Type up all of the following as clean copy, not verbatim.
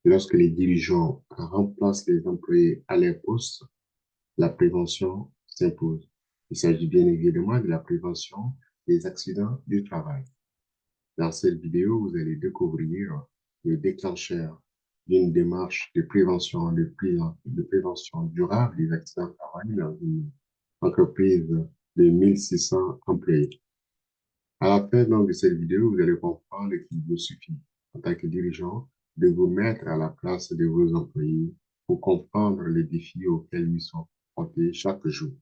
Et lorsque les dirigeants remplacent les employés à leur poste, la prévention s'impose. Il s'agit bien évidemment de la prévention des accidents du travail. Dans cette vidéo, vous allez découvrir le déclencheur d'une démarche de prévention, de prévention durable des accidents de travail dans une entreprise de 1600 employés. À la fin donc, de cette vidéo, vous allez comprendre qu'il vous suffit, en tant que dirigeant, de vous mettre à la place de vos employés pour comprendre les défis auxquels ils sont confrontés chaque jour.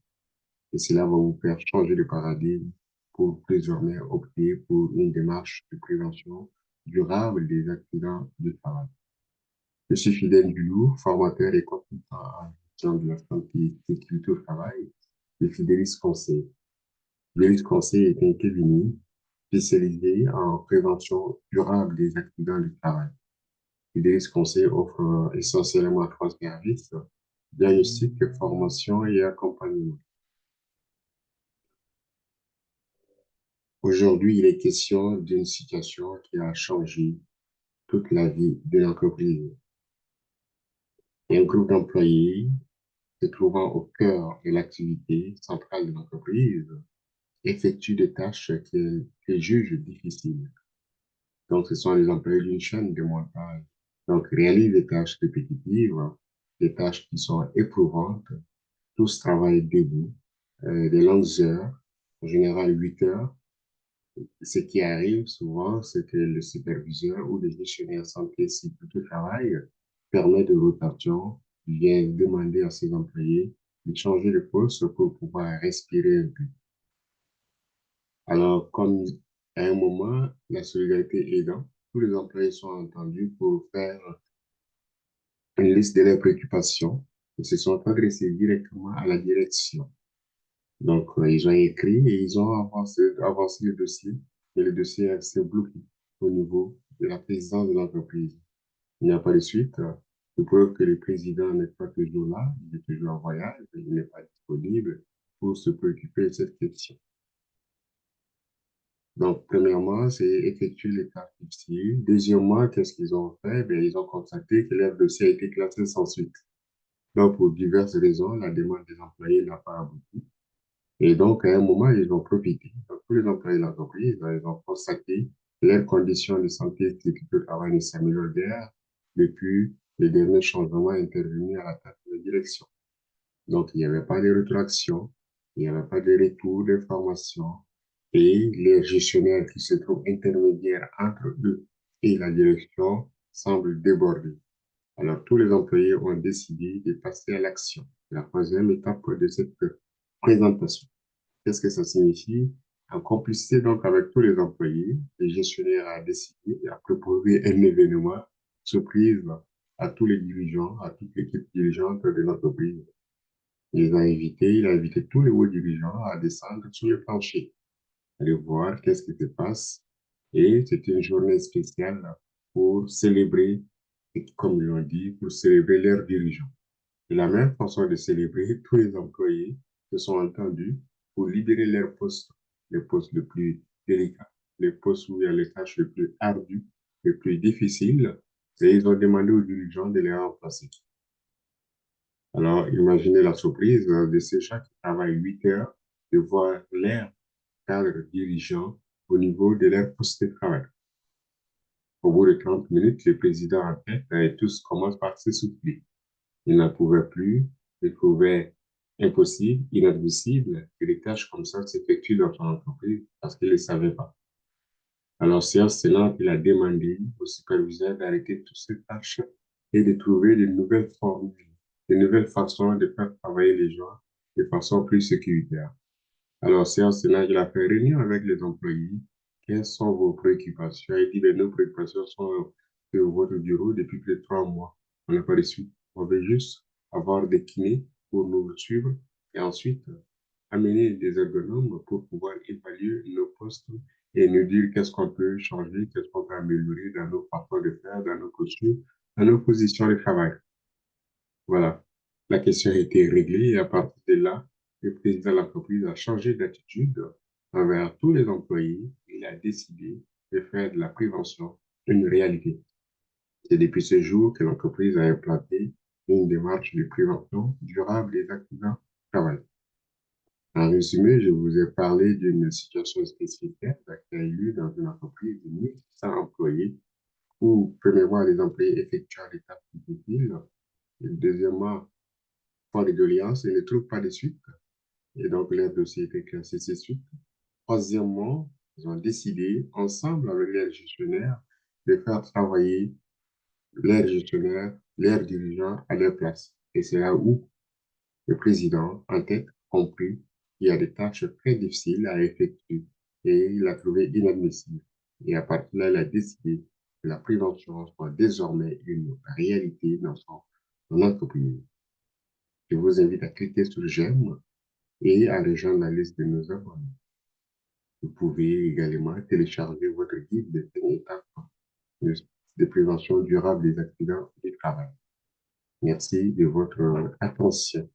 Et cela va vous faire changer de paradigme pour désormais opter pour une démarche de prévention durable des accidents du travail. Je suis Fidèle Dulour, formateur et consultant en gestion de la santé et sécurité au travail de Fidelis Conseil. Fidelis Conseil est un cabinet spécialisé en prévention durable des accidents du travail. Fidelis Conseil offre essentiellement trois services: diagnostic, formation et accompagnement. Aujourd'hui, il est question d'une situation qui a changé toute la vie de l'entreprise. Un groupe d'employés se trouvant au cœur de l'activité centrale de l'entreprise effectue des tâches qu'ils jugent difficiles. Donc, ce sont les employés d'une chaîne de montage. Donc, réalisent des tâches répétitives, des tâches qui sont éprouvantes. Tous travaillent debout, des longues heures, en général 8 heures. Ce qui arrive souvent, c'est que le superviseur ou le gestionnaire santé cycle de travail permet de rotation, vient demander à ses employés de changer de poste pour pouvoir respirer un peu. Alors, comme à un moment, la solidarité aidant, tous les employés sont entendus pour faire une liste de leurs préoccupations et se sont adressés directement à la direction. Donc, ils ont écrit et ils ont avancé le dossier et le dossier s'est bloqué au niveau de la présidence de l'entreprise. Il n'y a pas de suite. Je preuve que le président n'est pas toujours là, il est toujours en voyage, il n'est pas disponible pour se préoccuper de cette question. Donc, premièrement, c'est effectuer les tâches difficiles. Deuxièmement, qu'est-ce qu'ils ont fait? Ben, ils ont constaté que leur dossier a été classé sans suite. Donc, pour diverses raisons, la demande des employés n'a pas abouti. Et donc, à un moment, ils ont profité. Donc, tous les employés de l'entreprise, ils ont constaté que leurs conditions de santé et de sécurité au travail ne s'améliorent guère depuis les derniers changements intervenus à la tête de la direction. Donc, il n'y avait pas de rétroaction, il n'y avait pas de retour d'information et les gestionnaires qui se trouvent intermédiaires entre eux et la direction semblent débordés. Alors, tous les employés ont décidé de passer à l'action. La troisième étape de cette présentation. Qu'est-ce que ça signifie? En complicité donc avec tous les employés, le gestionnaire a décidé et a proposé un événement surprise à tous les dirigeants, à toute l'équipe dirigeante de l'entreprise. Il a invité tous les hauts dirigeants à descendre sur le plancher, aller voir qu'est-ce qui se passe. Et c'était une journée spéciale pour célébrer, et comme ils l'ont dit, pour célébrer leurs dirigeants. De la même façon de célébrer, tous les employés se sont entendus pour libérer leurs postes, les postes les plus délicats, les postes où il y a les tâches les plus ardues, les plus difficiles, et ils ont demandé aux dirigeants de les remplacer. Alors, imaginez la surprise de ces gens qui travaillent 8 heures, de voir leur cadre dirigeant au niveau de leur poste de travail. Au bout de 30 minutes, le président en tête et tous commencent par s'essouffler. Il n'en pouvait plus, il trouvait impossible, inadmissible que des tâches comme ça s'effectuent dans son entreprise parce qu'il ne le savait pas. Alors, c'est là qu'il a demandé au superviseur d'arrêter toutes ces tâches et de trouver de nouvelles formules, de nouvelles façons de faire travailler les gens de façon plus sécuritaire. Alors, c'est là qu'il a fait réunion avec les employés. Quelles sont vos préoccupations? Il dit, ben, nos préoccupations sont sur votre bureau depuis plus de 3 mois. On n'a pas de suite. On veut juste avoir des kinés pour nous suivre et ensuite amener des ergonomes pour pouvoir évaluer nos postes et nous dire qu'est-ce qu'on peut changer, qu'est-ce qu'on peut améliorer dans nos façons de faire, dans nos postures, dans nos positions de travail. Voilà. La question a été réglée et à partir de là, le président de l'entreprise a changé d'attitude envers tous les employés. Il a décidé de faire de la prévention une réalité. C'est depuis ce jour que l'entreprise a implanté une démarche de prévention durable des accidents du travail. En résumé, je vous ai parlé d'une situation spécifique qui a eu lieu dans une entreprise de 1600 employés où, premièrement, les employés effectuant des tâches difficiles, et deuxièmement, font des doléances et ne trouvent pas de suite. Et donc, leur dossier était classé ces suites. Troisièmement, ils ont décidé, ensemble avec leur gestionnaire, de faire travailler leur gestionnaire, leur dirigeant à leur place. Et c'est là où le président, en tête, compris qu'il y a des tâches très difficiles à effectuer et il a trouvé inadmissible. Et à partir de là, il a décidé que la prévention soit désormais une réalité dans son entreprise. Je vous invite à cliquer sur j'aime et à rejoindre la liste de nos abonnés. Vous pouvez également télécharger votre guide de 5 étapes de prévention durable des accidents du travail. Merci de votre attention.